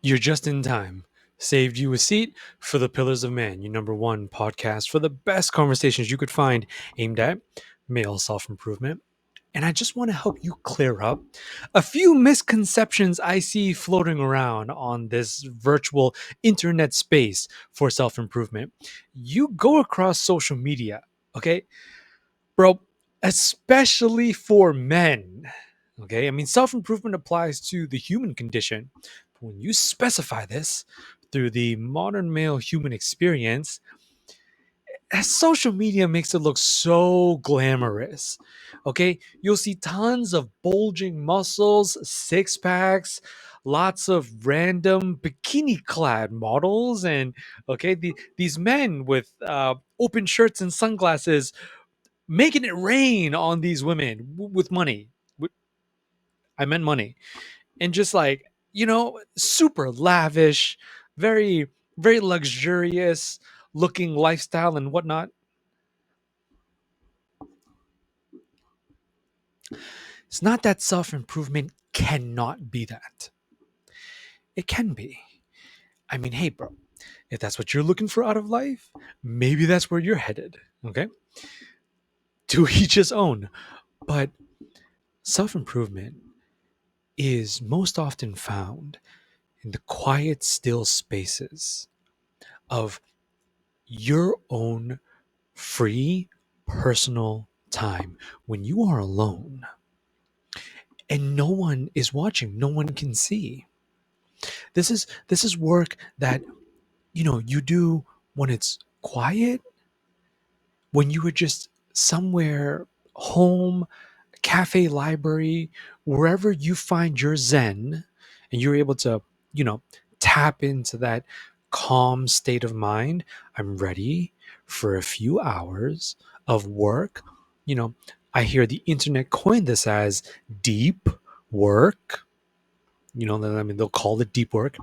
You're just in time. Saved you a seat for the Pillars of Man, your number one podcast for the best conversations you could find aimed at male self improvement. And I just want to help you clear up a few misconceptions I see floating around on this virtual internet space for self improvement. You go across social media, okay? Bro, especially for men. Okay, I mean, self improvement applies to the human condition. But when you specify this through the modern male human experience, social media makes it look so glamorous. Okay, you'll see tons of bulging muscles, six packs, lots of random bikini clad models, and these men with open shirts and sunglasses making it rain on these women with money. I meant money. And just like, super lavish, very, very luxurious looking lifestyle and whatnot. It's not that self improvement cannot be that. It can be. I mean, hey, bro, if that's what you're looking for out of life, maybe that's where you're headed. Okay. To each his own. But self improvement is most often found in the quiet, still spaces of your own free personal time when you are alone and no one is watching, no one can see. This is work that you do when it's quiet, when you are just somewhere home, cafe, library, wherever you find your zen and you're able to, you know, tap into that calm state of mind. I'm ready for a few hours of work. You know, I hear the internet coined this as deep work. I mean, they'll call it deep work,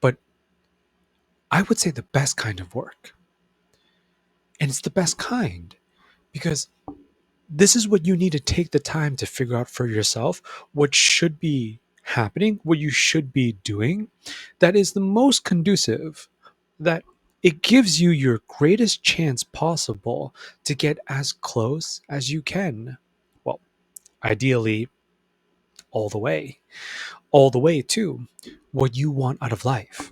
but I would say the best kind of work. And it's the best kind because this is what you need to take the time to figure out for yourself what should be happening, what you should be doing that is the most conducive, that it gives you your greatest chance possible to get as close as you can. Well, ideally, all the way to what you want out of life.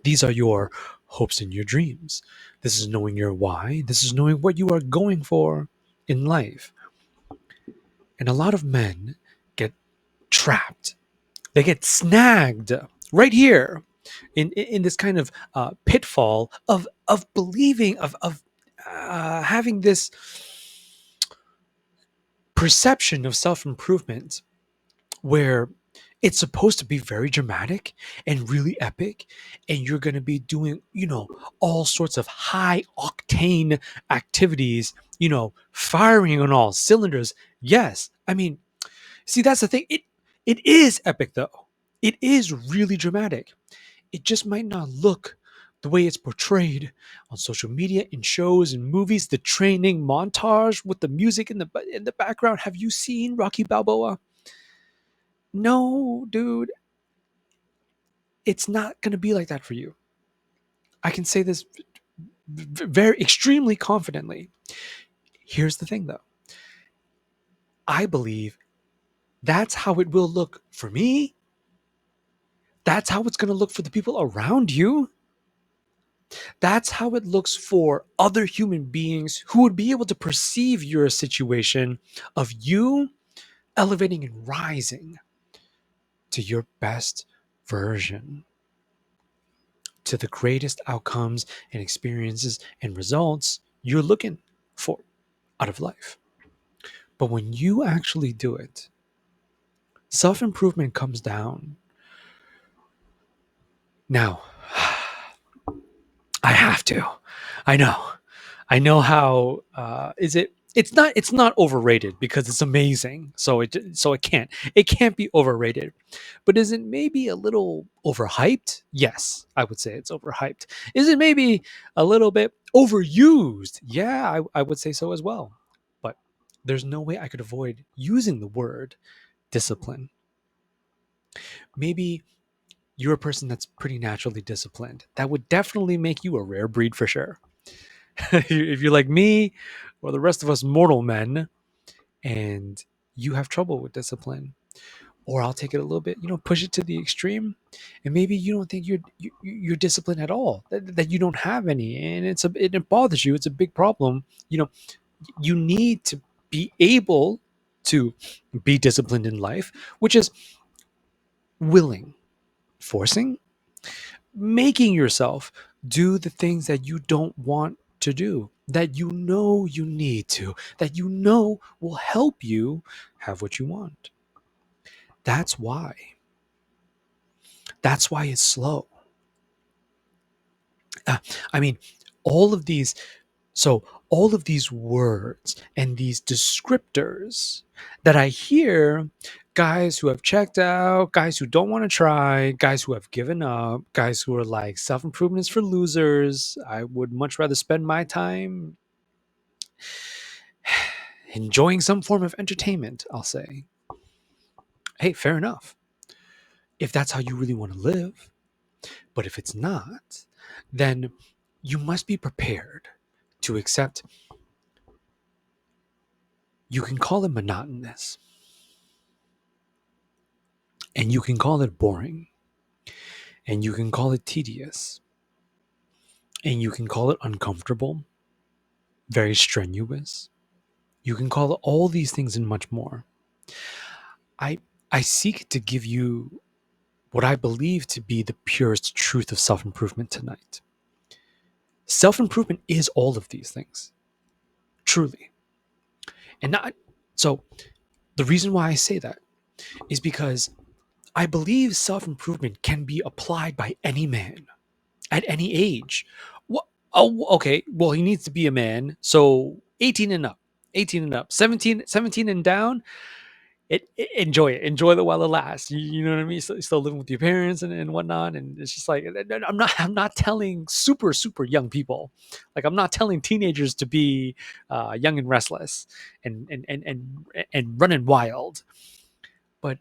These are your hopes and your dreams. This is knowing your why. This is knowing what you are going for in life. And a lot of men get trapped. They get snagged right here in this kind of pitfall of believing of having this perception of self improvement where it's supposed to be very dramatic and really epic, and you're going to be doing all sorts of high octane activities, firing on all cylinders. Yes, I mean, see, that's the thing. It is epic though. It is really dramatic. It just might not look the way it's portrayed on social media, in shows and movies. The training montage with the music in the background. Have you seen Rocky Balboa? No, dude, it's not going to be like that for you. I can say this very extremely confidently. Here's the thing though. I believe that's how it will look for me. That's how it's going to look for the people around you. That's how it looks for other human beings who would be able to perceive your situation of you elevating and rising to your best version, to the greatest outcomes and experiences and results you're looking for out of life. But when you actually do it, self improvement comes down. Now, I have to. I know. I know how is it. It's not overrated because it's amazing. So it can't be overrated. But is it maybe a little overhyped? Yes, I would say it's overhyped. Is it maybe a little bit overused? Yeah, I would say so as well. But there's no way I could avoid using the word discipline maybe you're a person that's pretty naturally disciplined. That would definitely make you a rare breed for sure. If you're like me or the rest of us mortal men and you have trouble with discipline, or I'll take it a little bit, push it to the extreme, and maybe you don't think you're disciplined at all, that you don't have any, and it bothers you. It's a big problem. You need to be able to be disciplined in life, which is willing, forcing, making yourself do the things that you don't want to do, that you need to, that will help you have what you want. That's why. That's why it's slow. Uh, I mean, all of these, so all of these words and these descriptors that I hear, guys who have checked out, guys who don't want to try, guys who have given up, guys who are like, self improvement is for losers. I would much rather spend my time enjoying some form of entertainment, I'll say. Hey, fair enough. If that's how you really want to live. But if it's not, then you must be prepared to accept. You can call it monotonous, and you can call it boring, and you can call it tedious, and you can call it uncomfortable, very strenuous. You can call it all these things and much more. I I seek to give you what I believe to be the purest truth of self-improvement tonight. Self-improvement is all of these things, truly. And not so the reason why I say that is because I believe self-improvement can be applied by any man at any age. Oh, okay. Well, he needs to be a man. So 18 and up, 18 and up, 17 and down. Enjoy it. Enjoy it while it lasts. You know what I mean? Still living with your parents and whatnot. And it's just like, I'm not telling super young people. Like, I'm not telling teenagers to be young and restless and running wild. But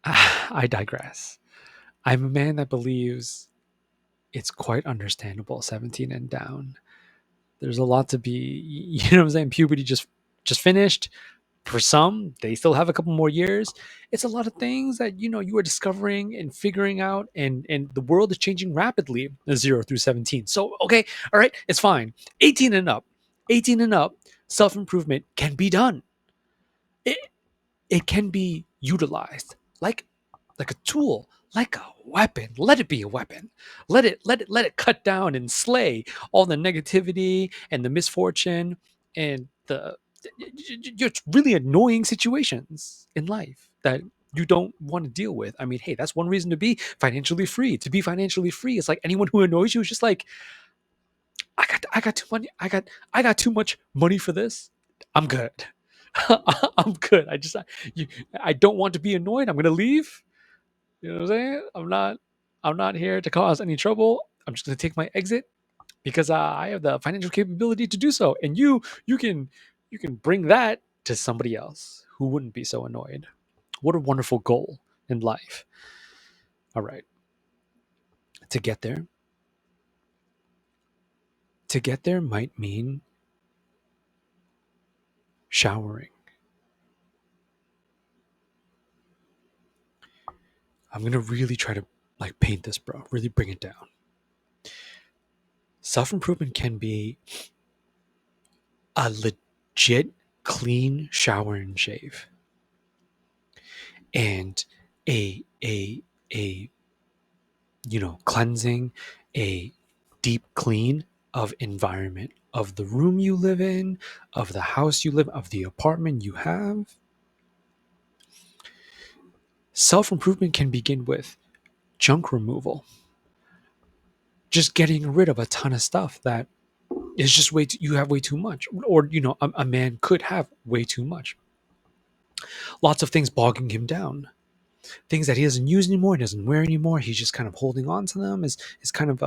I digress. I'm a man that believes it's quite understandable 17 and down. There's a lot to be, you know what I'm saying? Puberty just finished. For some, they still have a couple more years. It's a lot of things that you are discovering and figuring out, and the world is changing rapidly, 0 through 17. So, okay, all right, it's fine. 18 and up. 18 and up, self-improvement can be done. It it can be utilized like a tool, like a weapon. Let it be a weapon. Let it cut down and slay all the negativity and the misfortune and the just really annoying situations in life that you don't want to deal with. I mean, hey, that's one reason to be financially free. To be financially free, it's like anyone who annoys you is just like, I got too money. I got too much money for this. I'm good. I'm good. I don't want to be annoyed. I'm gonna leave. You know what I'm saying? I'm not here to cause any trouble. I'm just gonna take my exit because I have the financial capability to do so. And you can bring that to somebody else who wouldn't be so annoyed. What a wonderful goal in life. All right. To get there. To get there might mean showering. I'm gonna really try to like paint this, bro. Really bring it down. Self-improvement can be a legit clean shower and shave. And a cleansing, a deep clean of environment, of the room you live in, of the house you live, of the apartment you have. Self-improvement can begin with junk removal, just getting rid of a ton of stuff that is just you have way too much, or a man could have way too much. Lots of things bogging him down, things that he doesn't use anymore, he doesn't wear anymore. He's just kind of holding on to them as kind of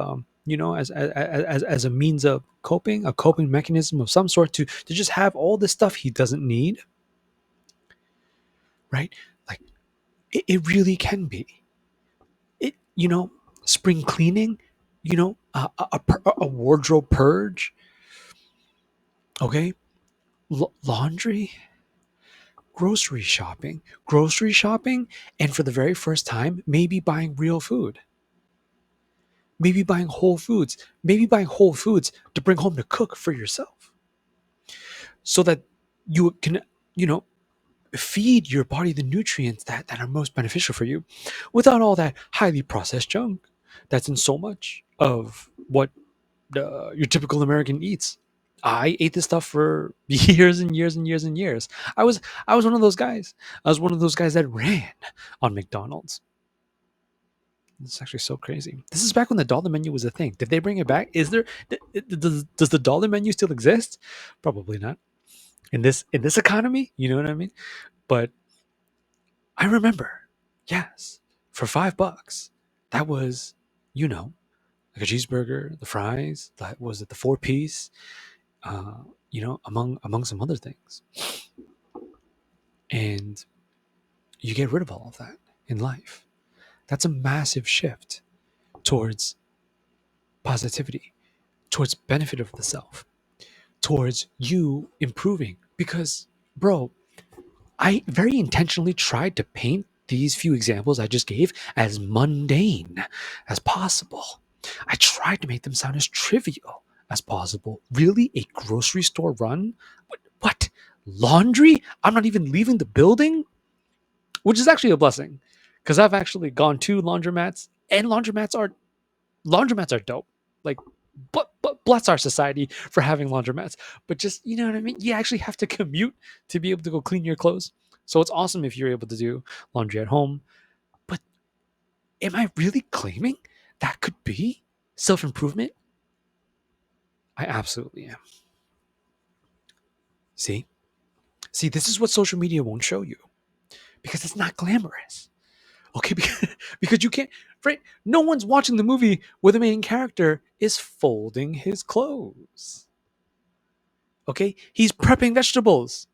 as a means of coping, a coping mechanism of some sort, to just have all this stuff he doesn't need. right? Like it really can be. It, spring cleaning, a wardrobe purge, okay? Laundry, grocery shopping, and for the very first time, maybe buying real food, maybe buying whole foods to bring home to cook for yourself so that you can, you know, feed your body the nutrients that are most beneficial for you without all that highly processed junk that's in so much of what your typical American eats. I ate this stuff for years and years and years and years. I was I was one of those guys. I was one of those guys that ran on McDonald's. It's actually so crazy. This is back when the dollar menu was a thing. Did they bring it back? Does the dollar menu still exist? Probably not. In this economy, you know what I mean? But I remember, yes, for $5, that was, you know, like a cheeseburger, the fries, that was it, the 4 piece, among some other things. And you get rid of all of that in life. That's a massive shift towards positivity, towards benefit of the self, towards you improving. Because, bro, I very intentionally tried to paint these few examples I just gave as mundane as possible. I tried to make them sound as trivial as possible. Really? A grocery store run? What? Laundry? I'm not even leaving the building? Which is actually a blessing because I've actually gone to laundromats, and laundromats are dope. Like, but bless our society for having laundromats. But just, you know what I mean? You actually have to commute to be able to go clean your clothes. So it's awesome if you're able to do laundry at home. But am I really claiming that could be self improvement? I absolutely am. See? See, this is what social media won't show you because it's not glamorous. Okay, because you can't, right? No one's watching the movie where the main character is folding his clothes. Okay, he's prepping vegetables.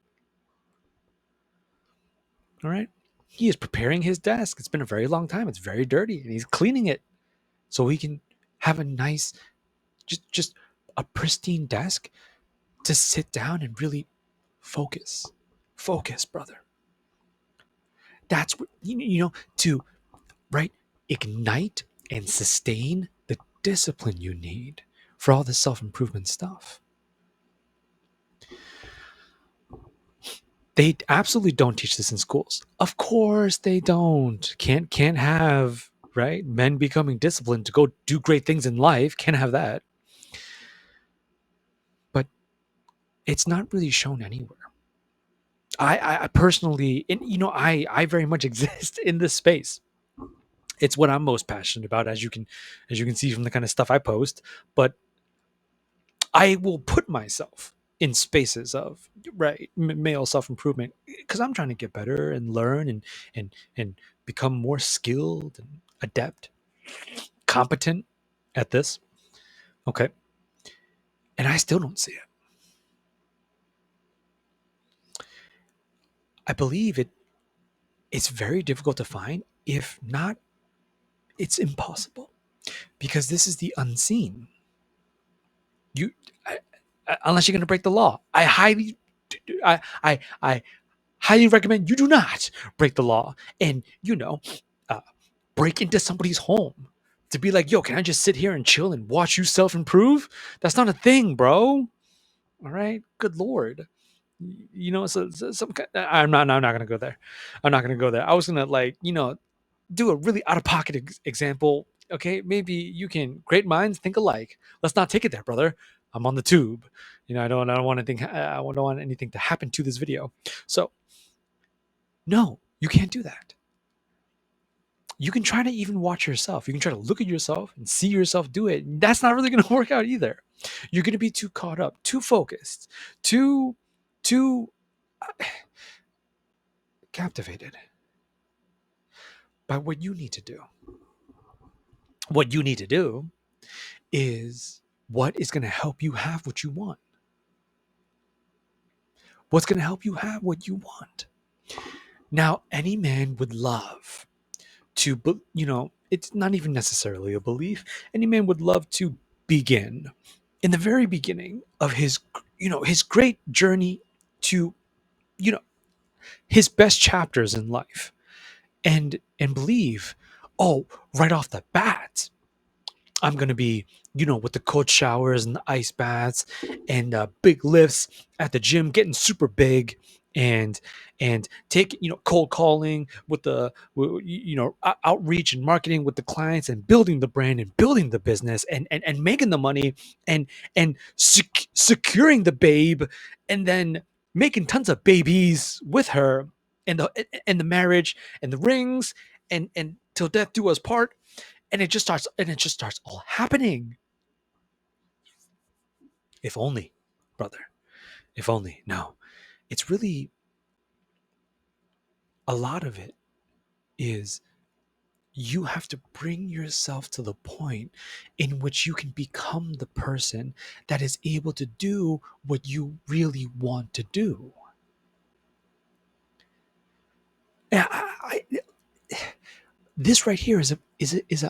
All right, he is preparing his desk. It's been a very long time. It's very dirty, and he's cleaning it so he can have a nice, just a pristine desk to sit down and really focus. Focus, brother. That's what to, right, ignite and sustain the discipline you need for all this self-improvement stuff. They absolutely don't teach this in schools. Of course they don't. Can't have, right, men becoming disciplined to go do great things in life. Can't have that. But it's not really shown anywhere. I personally, and I very much exist in this space. It's what I'm most passionate about, as you can see from the kind of stuff I post. But I will put myself in spaces of, right, male self-improvement because I'm trying to get better and learn and become more skilled and adept, competent at this. Okay. And I still don't see it. I believe it's very difficult to find. If not, it's impossible because this is the unseen. You unless you're going to break the law. I highly recommend you do not break the law and uh, break into somebody's home to be like, yo, can I just sit here and chill and watch you self improve? That's not a thing, bro. All right, good lord. So some I'm not gonna go there. I'm not gonna go there. I was gonna, like, do a really out of pocket example. Okay, maybe you can. Great minds think alike. Let's not take it there, brother. I'm on the tube. I don't want anything. I don't want anything to happen to this video. So no, you can't do that. You can try to even watch yourself. You can try to look at yourself and see yourself do it. That's not really going to work out either. You're going to be too caught up, too focused, too captivated by what you need to do. What you need to do is what is going to help you have what you want. What's going to help you have what you want? Now, any man would love to, it's not even necessarily a belief. Any man would love to begin in the very beginning of his great journey to, you know, his best chapters in life, and believe, oh, right off the bat, I'm gonna be, with the cold showers and the ice baths and big lifts at the gym, getting super big, and take, cold calling with outreach and marketing with the clients, and building the brand and building the business, and making the money, and securing the babe, and then making tons of babies with her, and the marriage and the rings, and till death do us part, and it just starts all happening. If only, brother, if only. No, it's really, a lot of it is, you have to bring yourself to the point in which you can become the person that is able to do what you really want to do. Yeah, this right here is a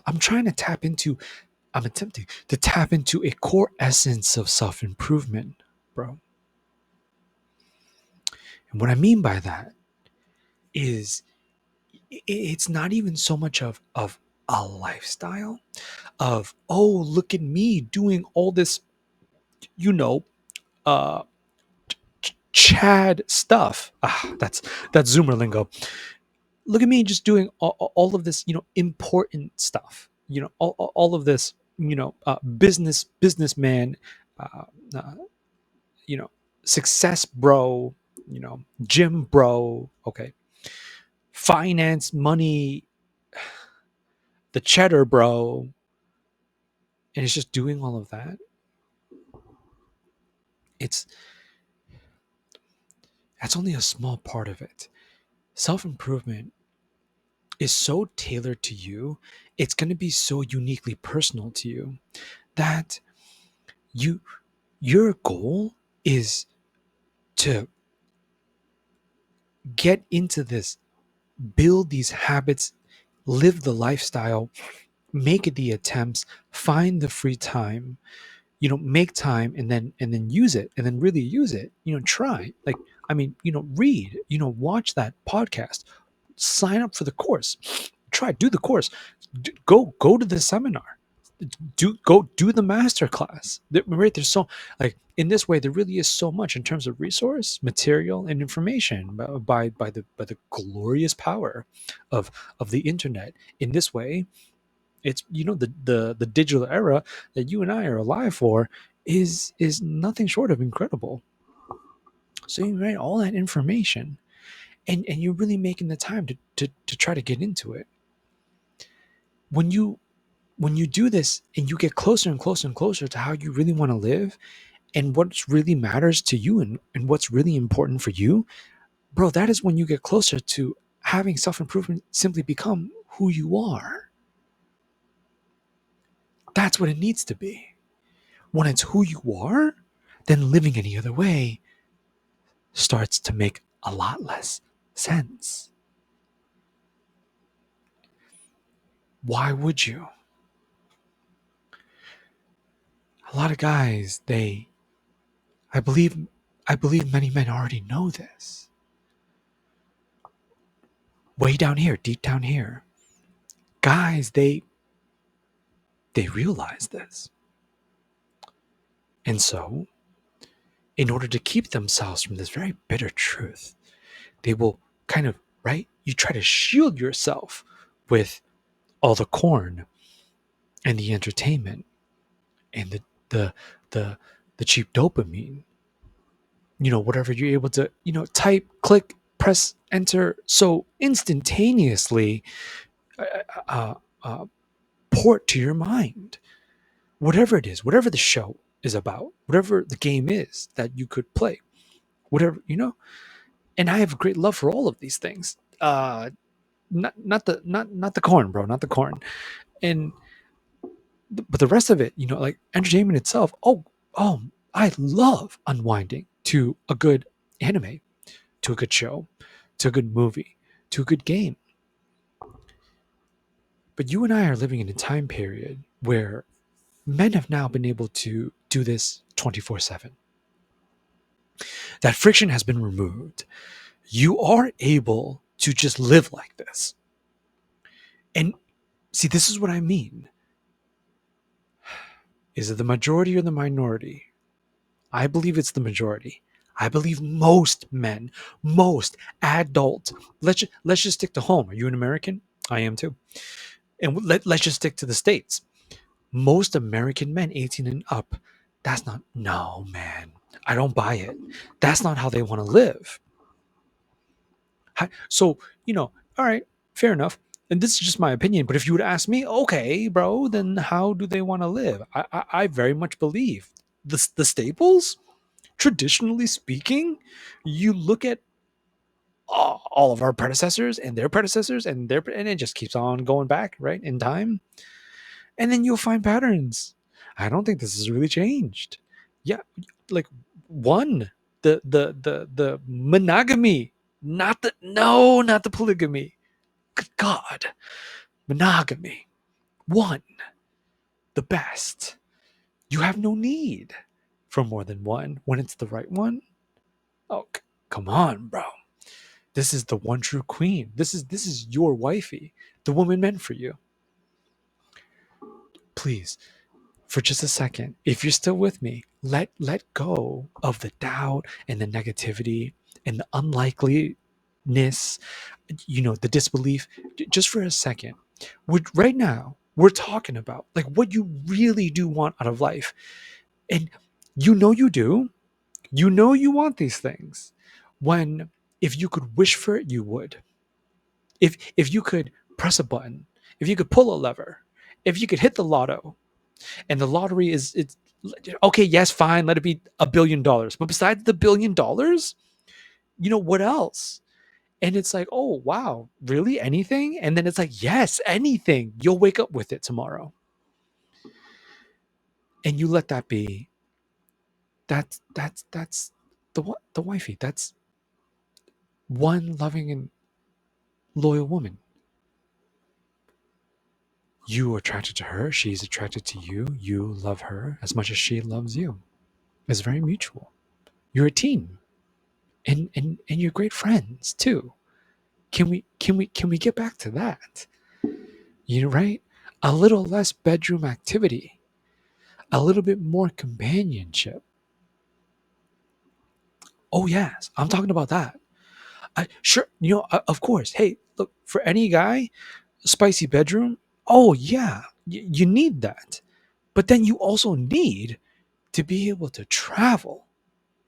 I'm trying to tap into, I'm attempting to tap into a core essence of self-improvement, bro. And what I mean by that is, it's not even so much of a lifestyle of, oh, look at me doing all this, you know uh Chad stuff. That's Zoomer lingo. Look at me just doing all of this, important stuff, all of this, businessman, uh, uh you know success bro, gym bro, okay, finance, money, the cheddar bro, and it's just doing all of that. It's That's only a small part of it. Self-improvement is so tailored to you. It's going to be so uniquely personal to you, that you your goal is to get into this, build these habits, live the lifestyle, make it the attempts, find the free time, make time, and then use it, and then really use it, try, like, I mean, read, watch that podcast, sign up for the course, try, do the course, go to the seminar, go do the master class. Right, there's so, like, in this way, there really is so much in terms of resource material and information, by the glorious power of the internet. In this way, it's, the digital era that you and I are alive for is nothing short of incredible. So you write all that information, and you're really making the time to try to get into it. When you do this, and you get closer and closer and closer to how you really want to live, and what really matters to you, and what's really important for you, bro, that is when you get closer to having self-improvement simply become who you are. That's what it needs to be. When it's who you are, then living any other way starts to make a lot less sense. Why would you? A lot of guys, I believe I believe many men already know this. Way down here, deep down here. Guys, they realize this. And so, in order to keep themselves from this very bitter truth, they will kind of, right? You try to shield yourself with all the corn and the entertainment and the the the cheap dopamine. Whatever you're able to, type, click, press enter so instantaneously, uh, uh, uh, port to your mind whatever it is, whatever the show is about, whatever the game is that you could play, whatever, and I have a great love for all of these things. Not the corn, bro, not the corn. And but the rest of it, like entertainment itself. Oh, I love unwinding to a good anime, to a good show, to a good movie. to a good game. But you and I are living in a time period where men have now been able to do this 24/7. That friction has been removed. You are able to just live like this. And see, this is what I mean. Is it the majority or the minority? I believe it's the majority. I believe most men, most adults, let's just stick to home. Are you an American? I am too. And let's just stick to the States. Most American men 18 and up, that's not, no, man. I don't buy it. That's not how they want to live. So, all right, fair enough. And this is just my opinion, but if you would ask me, okay, bro, then how do they want to live? I very much believe the staples, traditionally speaking, you look at all of our predecessors and their predecessors and it just keeps on going back, right, in time. And then you'll find patterns. I don't think this has really changed. Yeah, like one, the monogamy, not the polygamy. Good God, monogamy. One, the best. You have no need for more than one when it's the right one. Oh, come on, bro. This is the one true queen. This is your wifey, the woman meant for you. Please, for just a second, if you're still with me, let go of the doubt and the negativity and the unlikeliness, the disbelief, just for a second. Right now, we're talking about like what you really do want out of life. And you do. You want these things. When if you could wish for it, you would. If you could press a button, if you could pull a lever, if you could hit the lotto, and the lottery it's okay, yes, fine, let it be $1 billion. But besides the $1 billion, what else? And it's like, oh wow, really? Anything? And then it's like, yes, anything. You'll wake up with it tomorrow. And you let that be. That's the wifey. That's one loving and loyal woman. You are attracted to her, she's attracted to you, you love her as much as she loves you. It's very mutual. You're a team. And you're great friends too. Can we get back to that? Right? A little less bedroom activity, a little bit more companionship. Oh yes, I'm talking about that. Sure, of course. Hey, look, for any guy, spicy bedroom. Oh yeah, you need that. But then you also need to be able to travel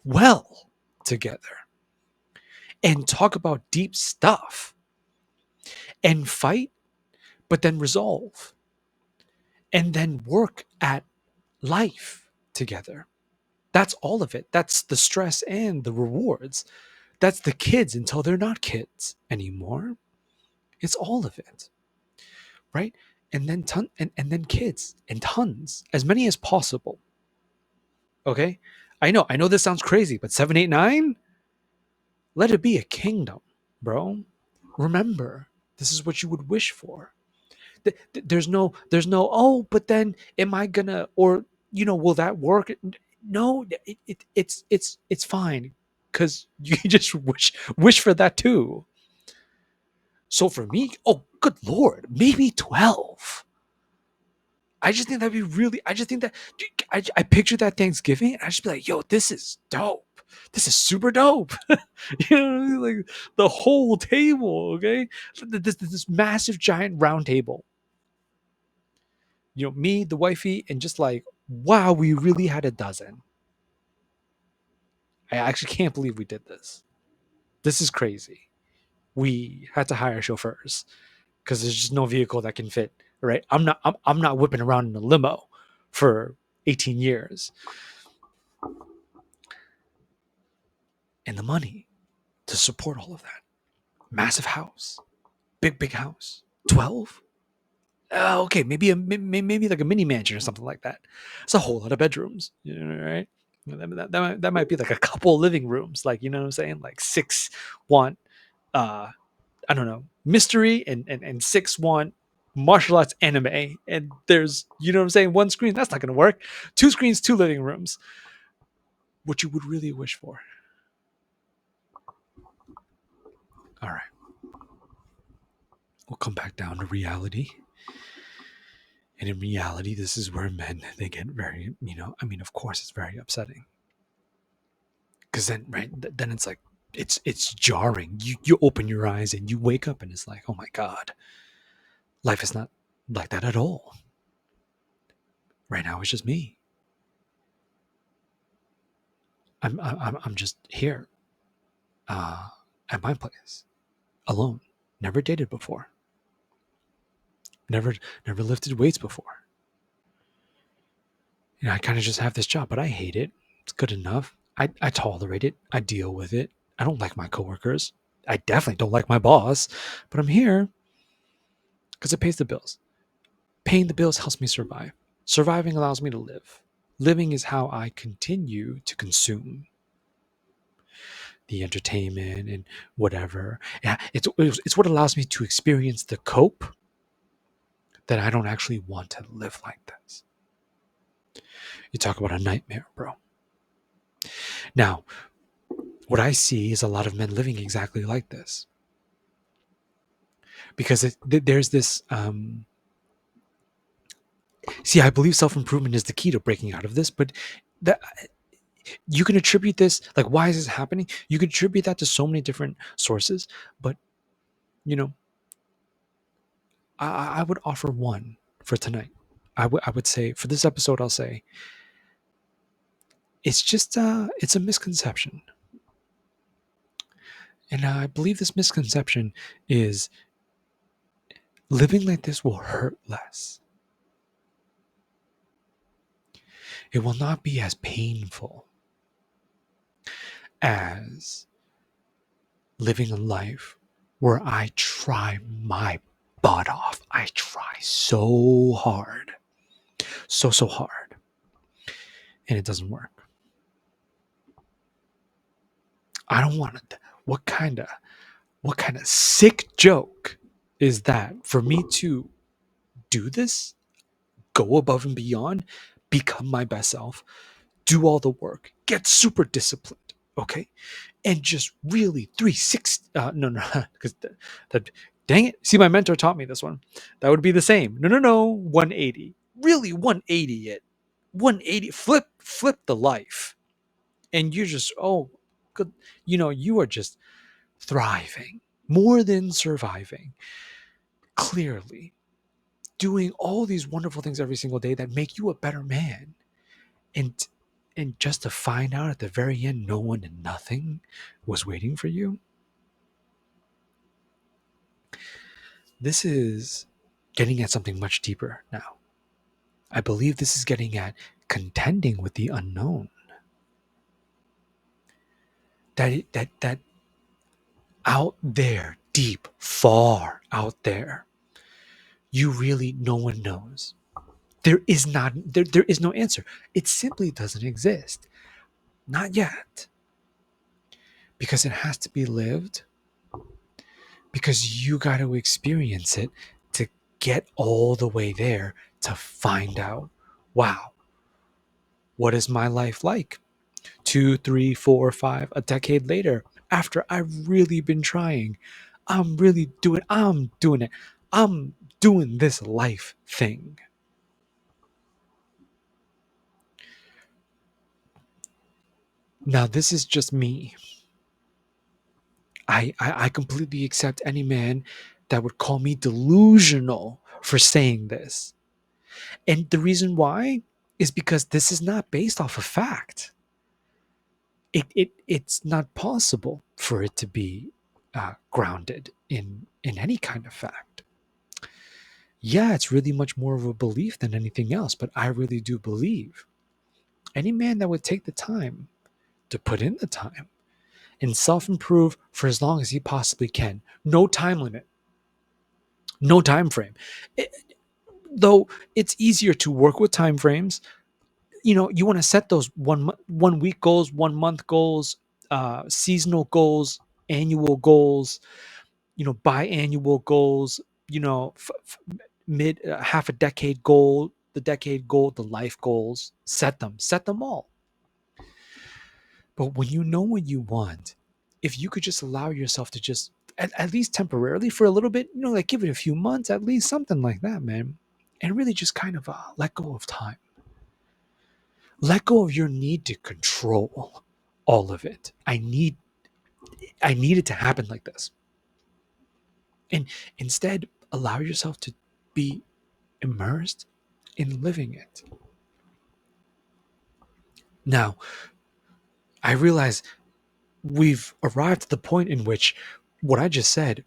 well together and talk about deep stuff and fight, but then resolve and then work at life together. That's all of it. That's the stress and the rewards. That's the kids until they're not kids anymore. It's all of it. Right? And then and then kids and tons, as many as possible. Okay? I know this sounds crazy, but 789, let it be a kingdom, bro. Remember, this is what you would wish for. There's no, oh, but then am I gonna, or will that work? No, it's fine, because you just wish for that too. So for me, oh good lord, maybe 12. I just think that'd be really, I just think that, dude, I picture that Thanksgiving and I just be like, yo, this is dope. This is super dope. Like the whole table, okay? This massive giant round table. Me, the wifey, and just like, wow, we really had a dozen. I actually can't believe we did this. This is crazy. We had to hire chauffeurs because there's just no vehicle that can fit. Right? I'm not whipping around in a limo for 18 years. And the money to support all of that. Massive house, big house. 12. Okay, maybe like a mini mansion or something like that. It's a whole lot of bedrooms, right? That might be like a couple living rooms, like, you know what I'm saying, like 6 want I don't know, mystery and six want martial arts anime. And there's, you know what I'm saying, one screen, that's not going to work. Two screens, two living rooms. What you would really wish for. All right. We'll come back down to reality. And in reality, this is where men, they get very, I mean, of course, it's very upsetting. Because then, right, then it's like, it's jarring. You open your eyes and you wake up and it's like, oh my God, life is not like that at all. Right now, it's just me. I'm just here at my place, alone. Never dated before. Never lifted weights before. I kind of just have this job, but I hate it. It's good enough. I tolerate it. I deal with it. I don't like my coworkers. I definitely don't like my boss, but I'm here because it pays the bills. Paying the bills helps me survive. Surviving allows me to live. Living is how I continue to consume the entertainment and whatever. Yeah, it's what allows me to experience the cope that I don't actually want to live like this. You talk about a nightmare, bro. Now, what I see is a lot of men living exactly like this. Because there's this, see, I believe self-improvement is the key to breaking out of this, but that you can attribute this, like, why is this happening? You can attribute that to so many different sources, but, you know, I would offer one for tonight. I would say, for this episode, I'll say, it's just, it's a misconception. And I believe this misconception is living like this will hurt less. It will not be as painful as living a life where I try my butt off. I try so hard, so hard, and it doesn't work. I don't want it. What kind of sick joke is that for me to do this, go above and beyond, become my best self, do all the work, get super disciplined, okay, and just really 360. No, because that, dang it. See, my mentor taught me this one. That would be the same. No, 180. Really 180 it. 180. Flip the life, and you're just, oh, good. You are just thriving more than surviving. Clearly, doing all these wonderful things every single day that make you a better man. And just to find out at the very end, no one and nothing was waiting for you. This is getting at something much deeper now. I believe this is getting at contending with the unknown. That out there, deep, far out there, no one knows. There is no answer. It simply doesn't exist. Not yet. Because it has to be lived. Because you got to experience it to get all the way there to find out, wow, what is my life like? 2, 3, 4, 5, a decade later, after I've really been trying, I'm doing it. I'm doing this life thing. Now, this is just me. I completely accept any man that would call me delusional for saying this. And the reason why is because this is not based off of fact. It's not possible for it to be grounded in any kind of fact. Yeah, it's really much more of a belief than anything else, but I really do believe any man that would take the time to put in the time and self-improve for as long as he possibly can, no time limit, no time frame. Though it's easier to work with time frames, you want to set those 1 week goals, 1 month goals, seasonal goals, annual goals, biannual goals, mid half a decade goal, the decade goal, the life goals. Set them all. But when you know what you want, if you could just allow yourself to just at least temporarily for a little bit, like give it a few months, at least something like that, man, and really just kind of let go of time, let go of your need to control all of it. I need it to happen like this, and instead allow yourself to be immersed in living it. Now, I realize we've arrived at the point in which what I just said,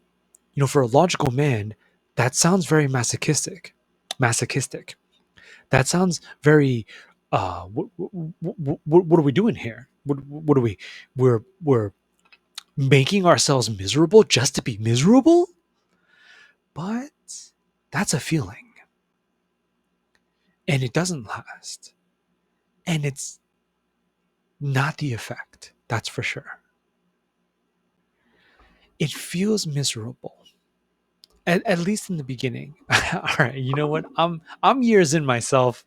for a logical man, that sounds very masochistic. Masochistic. That sounds very. What are we doing here? What are we? We're making ourselves miserable just to be miserable. But that's a feeling, and it doesn't last, and it's not the effect. That's for sure. It feels miserable, at least in the beginning. All right, you know what? I'm years in myself.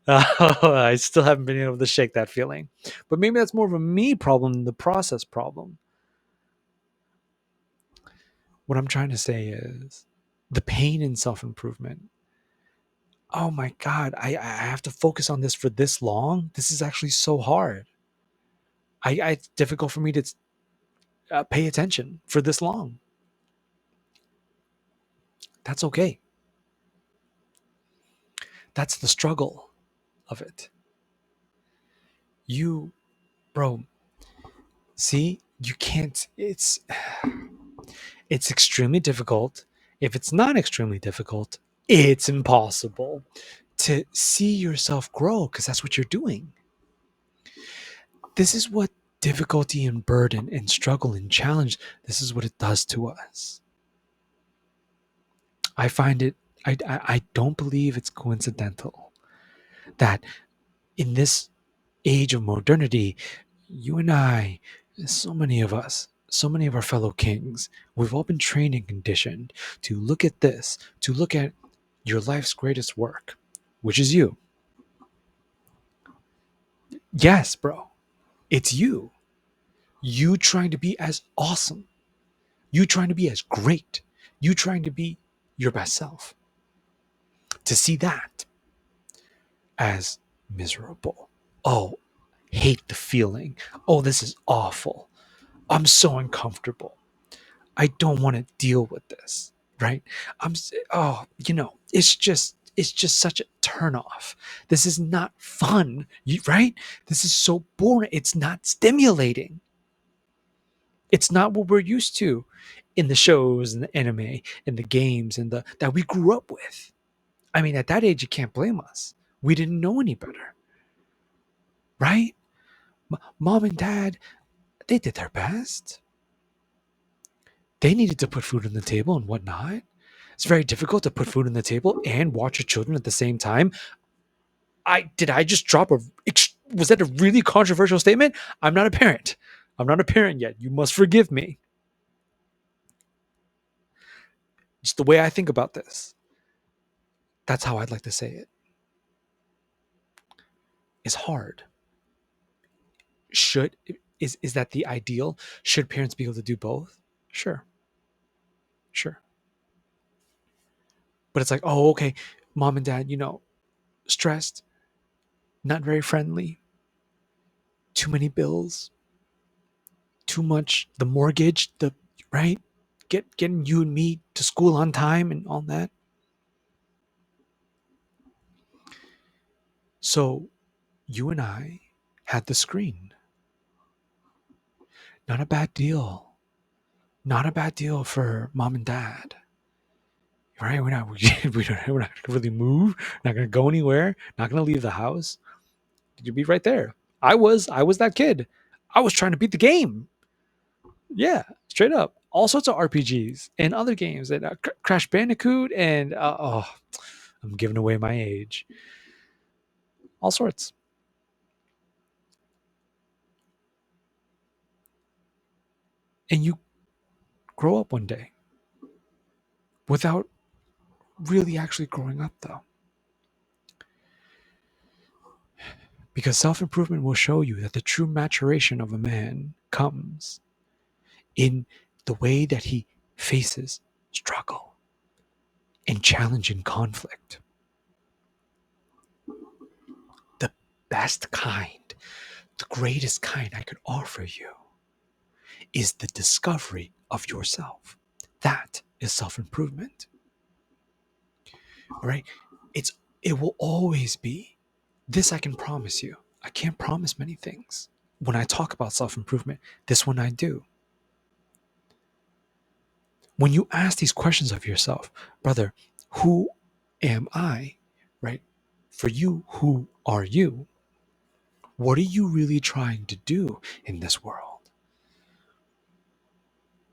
I still haven't been able to shake that feeling, but maybe that's more of a me problem than the process problem. What I'm trying to say is the pain in self improvement. Oh my God, I have to focus on this for this long. This is actually so hard. It's difficult for me to pay attention for this long. That's okay. That's the struggle of it. You, bro, see, you can't, it's extremely difficult. If it's not extremely difficult, it's impossible to see yourself grow because that's what you're doing. This is what difficulty and burden and struggle and challenge, this is what it does to us. I find it, I don't believe it's coincidental that in this age of modernity, you and I, so many of us, so many of our fellow kings, we've all been trained and conditioned to look at this, to look at your life's greatest work, which is you. Yes, bro, it's you. You trying to be as awesome, you trying to be as great, you trying to be your best self. To see that as miserable. Oh, hate the feeling. Oh, this is awful. I'm so uncomfortable. I don't want to deal with this, right? It's just such a turnoff. This is not fun, right? This is so boring. It's not stimulating. It's not what we're used to in the shows and the anime and the games and the that we grew up with. I mean, at that age, you can't blame us. We didn't know any better, right? Mom and dad, they did their best. They needed to put food on the table and whatnot. It's very difficult to put food on the table and watch your children at the same time. I just drop a was that a really controversial statement? I'm not a parent. I'm not a parent yet. You must forgive me. Just the way I think about this. That's how I'd like to say it. It's hard. Should is that the ideal? Should parents be able to do both? Sure. Sure. But it's like, oh, okay, mom and dad, stressed, not very friendly, too many bills, too much, the mortgage, the right, getting you and me to school on time and all that. So you and I had the screen. Not a bad deal. Not a bad deal for mom and dad. Right? We're not gonna really move, not gonna go anywhere, not gonna leave the house. You'd be right there. I was that kid. I was trying to beat the game. Yeah, straight up. All sorts of RPGs and other games and Crash Bandicoot and I'm giving away my age. All sorts. And you grow up one day without really actually growing up, though. Because self improvement will show you that the true maturation of a man comes in the way that he faces struggle and challenging conflict. The best kind, the greatest kind I could offer you is the discovery of yourself. That is self improvement. Right? It's it will always be. This I can promise you. I can't promise many things. When I talk about self improvement, this one I do. When you ask these questions of yourself, brother, who am I? Right? For you, who are you? What are you really trying to do in this world?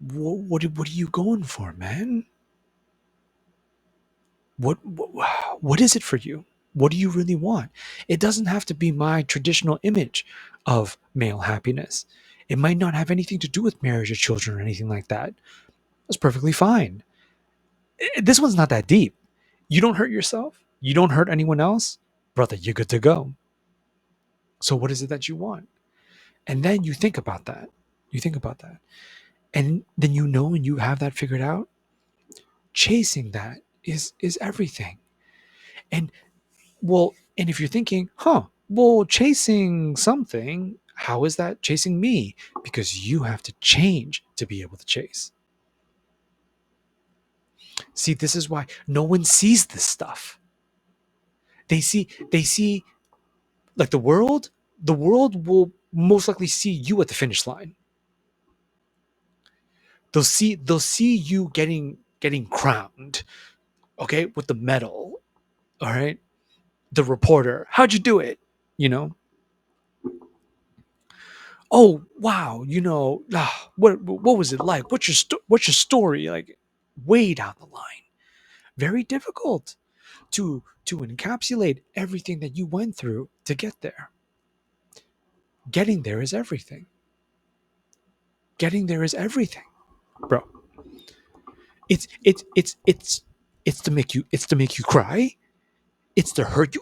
What are you going for, man? What is it for you? What do you really want? It doesn't have to be my traditional image of male happiness. It might not have anything to do with marriage or children or anything like that. That's perfectly fine. This one's not that deep. You don't hurt yourself. You don't hurt anyone else. Brother, you're good to go. So what is it that you want? And then you think about that. You think about that. And then you know and you have that figured out. Chasing that is everything. And and if you're thinking, well, chasing something, how is that chasing me? Because you have to change to be able to chase. See, this is why no one sees this stuff. They see like the world will most likely see you at the finish line. They'll see you getting crowned, okay, with the medal, all right? The reporter, how'd you do it? You know, oh wow, what was it like? What's your story like? Way down the line, very difficult to encapsulate everything that you went through to get there. Getting there is everything. Getting there is everything, bro. It's to make you cry. It's to hurt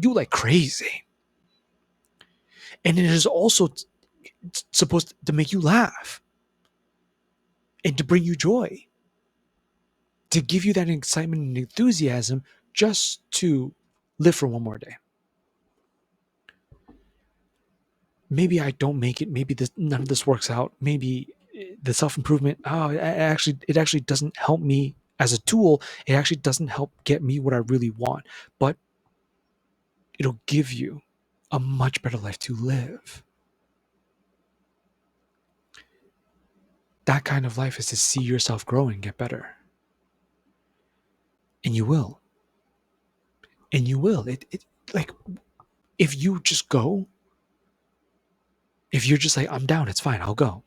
you like crazy, and it is also supposed to make you laugh and to bring you joy, to give you that excitement and enthusiasm just to live for one more day. Maybe I don't make it. Maybe none of this works out. Maybe the self improvement. Oh, it actually doesn't help me as a tool. It actually doesn't help get me what I really want. But it'll give you a much better life to live. That kind of life is to see yourself grow and get better, and you will. And you will. It like if you just go. If you're just like, I'm down, it's fine, I'll go.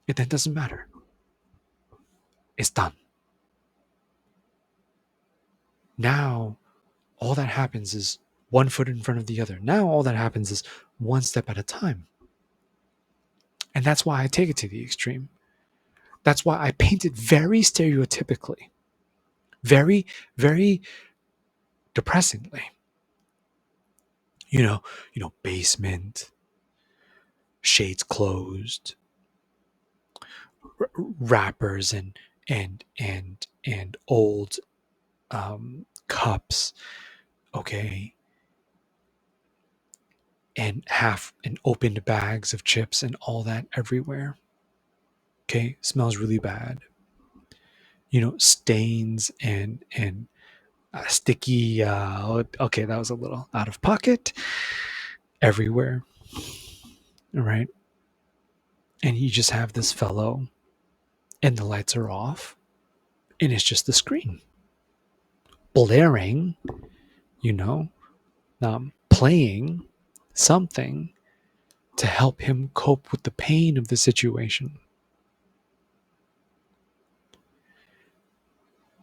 That doesn't matter. It's done. Now, all that happens is one foot in front of the other. Now, all that happens is one step at a time. And that's why I take it to the extreme. That's why I paint it very stereotypically, very, very depressingly. Basement, shades closed, wrappers and old cups, okay, and half and opened bags of chips and all that everywhere. Okay, smells really bad. Stains and sticky. Okay, that was a little out of pocket. Everywhere. All right, and you just have this fellow, and the lights are off, and it's just the screen blaring. Playing something to help him cope with the pain of the situation.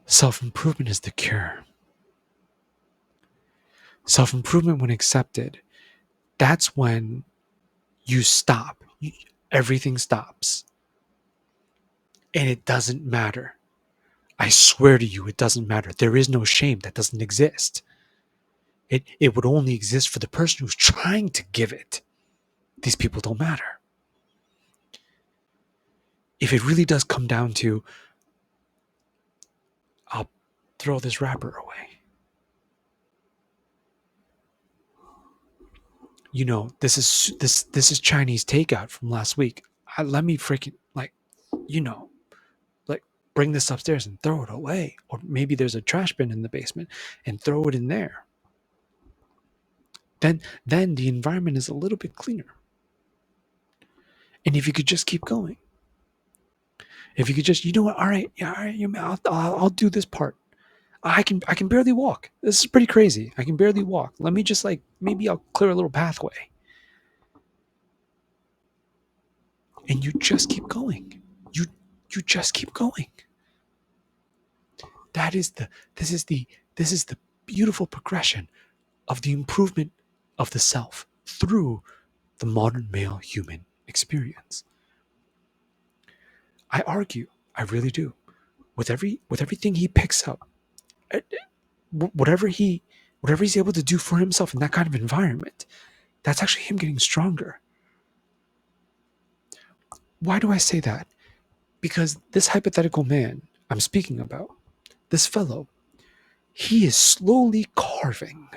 Self-improvement is the cure. Self-improvement, when accepted, that's when you stop. Everything stops. And it doesn't matter. I swear to you, it doesn't matter. There is no shame. That doesn't exist. It would only exist for the person who's trying to give it. These people don't matter. If it really does come down to, I'll throw this wrapper away. You know, this is Chinese takeout from last week. Let me freaking, like, you know, like, bring this upstairs and throw it away. Or maybe there's a trash bin in the basement and throw it in there. Then the environment is a little bit cleaner. And if you could just keep going, if you could just, you know what, all right, yeah, all right, I'll do this part. I can barely walk. This is pretty crazy. I can barely walk. Let me just, like, maybe I'll clear a little pathway. And you just keep going. You just keep going. This is the beautiful progression of the improvement of the self through the modern male human experience. I argue, I really do, with everything he picks up, whatever he's able to do for himself in that kind of environment, that's actually him getting stronger. Why do I say that? Because this hypothetical man I'm speaking about, this fellow, he is slowly carving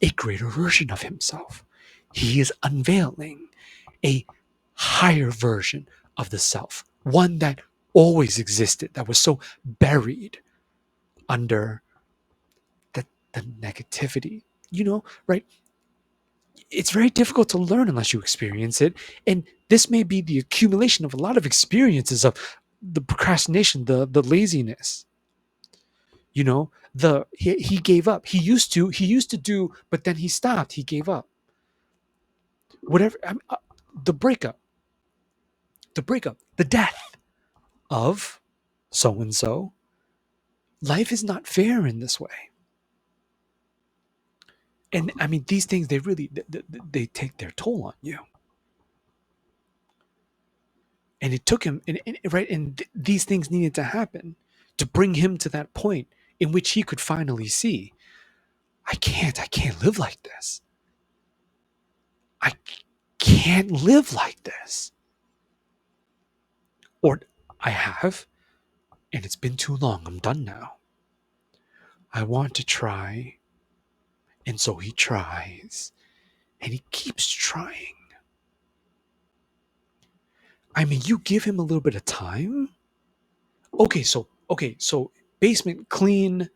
a greater version of himself. He is unveiling a higher version of the self, one that always existed, that was so buried under the negativity, right? It's very difficult to learn unless you experience it. And this may be the accumulation of a lot of experiences of the procrastination, the laziness. He gave up. He used to do, but then he stopped. He gave up. Whatever. The breakup, the death of so and so. Life is not fair in this way. And I mean, these things, they take their toll on you. And it took him, right? And these things needed to happen to bring him to that point in which he could finally see, I can't live like this. I can't live like this. Or I have, and it's been too long. I'm done now. I want to try. And so he tries, and he keeps trying. I mean, you give him a little bit of time. Okay, so basement clean,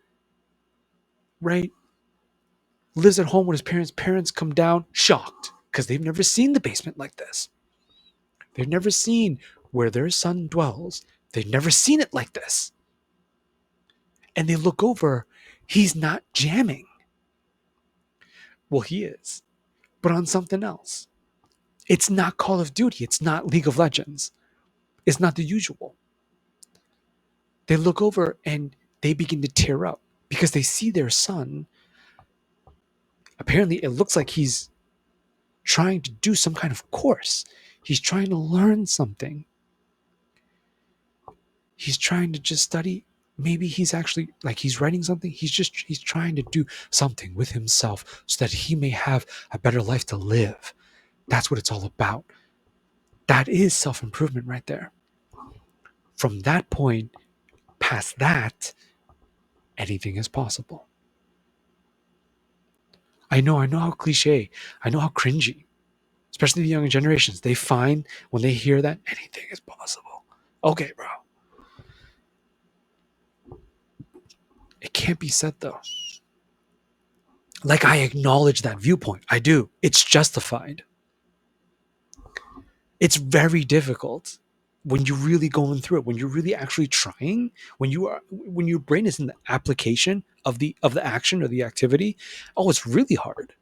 right? Lives at home with his parents. Parents come down shocked because they've never seen the basement like this. They've never seen where their son dwells. They've never seen it like this. And they look over, he's not jamming. Well, he is, but on something else. It's not Call of Duty. It's not League of Legends. It's not the usual. They look over and they begin to tear up because they see their son. Apparently, it looks like he's trying to do some kind of course. He's trying to learn something. He's trying to just study. Maybe he's actually, like, he's writing something. He's trying to do something with himself so that he may have a better life to live. That's what it's all about. That is self-improvement right there. From that point, past that, anything is possible. I know how cliche, I know how cringy, especially the younger generations. They find when they hear that anything is possible. Okay, bro. It can't be said though. Like, I acknowledge that viewpoint. I do. It's justified. It's very difficult when you're really going through it, when you're really actually trying, when your brain is in the application of the action or the activity. Oh, it's really hard.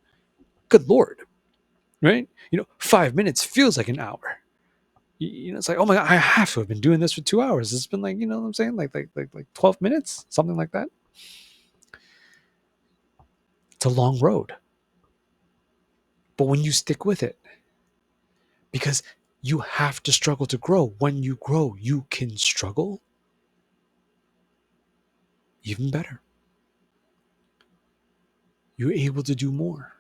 Good Lord. Right? 5 minutes feels like an hour. It's like, oh my God, I have to have been doing this for 2 hours. It's been, like, what I'm saying? Like 12 minutes, something like that. It's a long road. But when you stick with it, because you have to struggle to grow. When you grow, you can struggle. even better. You're able to do more.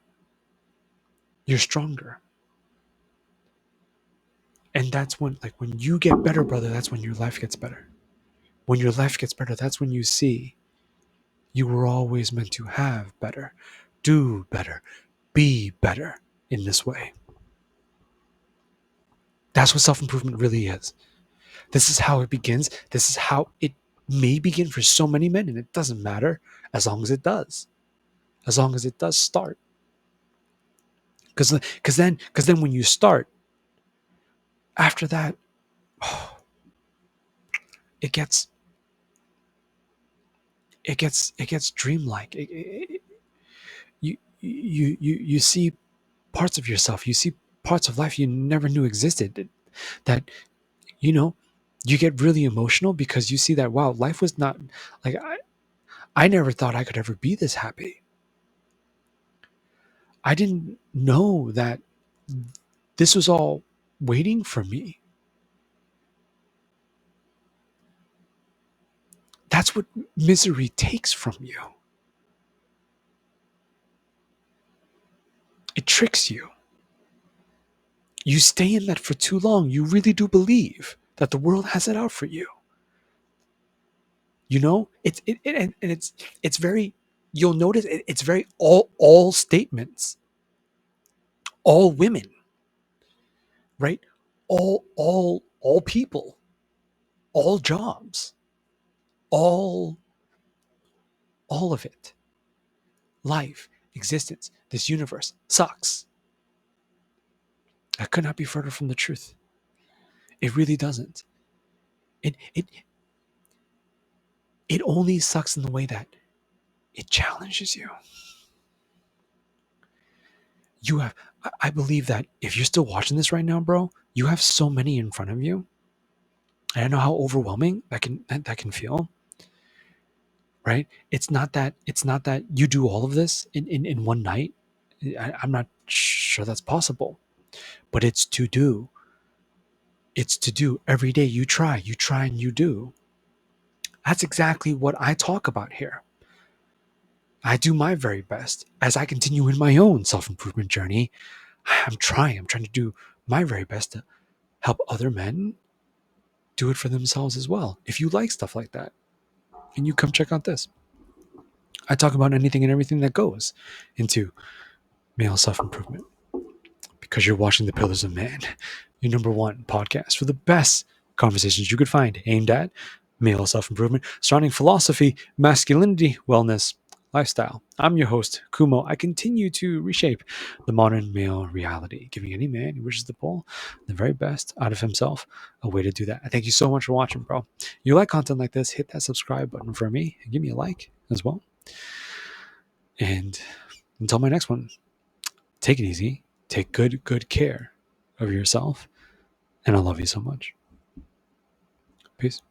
You're stronger. And that's when you get better, brother, that's when your life gets better. When your life gets better, that's when you see you were always meant to have better, do better, be better in this way. That's what self improvement really is. This is how it begins. This is how it may begin for so many men, and it doesn't matter as long as it does. As long as it does start. Because then when you start, after that, it gets it gets dreamlike. You see parts of yourself. You see parts of life you never knew existed. That you know you get really emotional because you see that, wow, life was not like I never thought I could ever be this happy. I didn't know that this was all waiting for me. That's what misery takes from you. It tricks you. You stay in that for too long. You really do believe that the world has it out for you. And it's very. You'll notice it's very all statements, all women, right? All people, all jobs, all all of it. Life, existence, this universe sucks. That could not be further from the truth. It really doesn't. It only sucks in the way that it challenges you. You have I believe that if you're still watching this right now, bro, you have so many in front of you. And I know how overwhelming that can feel, right? It's not that you do all of this in one night. I'm not sure that's possible, but it's to do every day. You try and you do. That's exactly what I talk about here. I do my very best as I continue in my own self-improvement journey. I'm trying to do my very best to help other men do it for themselves as well. If you like stuff like that, and you come check out this. I talk about anything and everything that goes into male self-improvement because you're watching The Pillars of Man, your number one podcast for the best conversations you could find aimed at male self-improvement, surrounding philosophy, masculinity, wellness, lifestyle. I'm your host, Kumo. I continue to reshape the modern male reality, giving any man who wishes to pull the very best out of himself a way to do that. I thank you so much for watching, bro. You like content like this, hit that subscribe button for me and give me a like as well. And until my next one, take it easy, take good care of yourself, and I love you so much. Peace.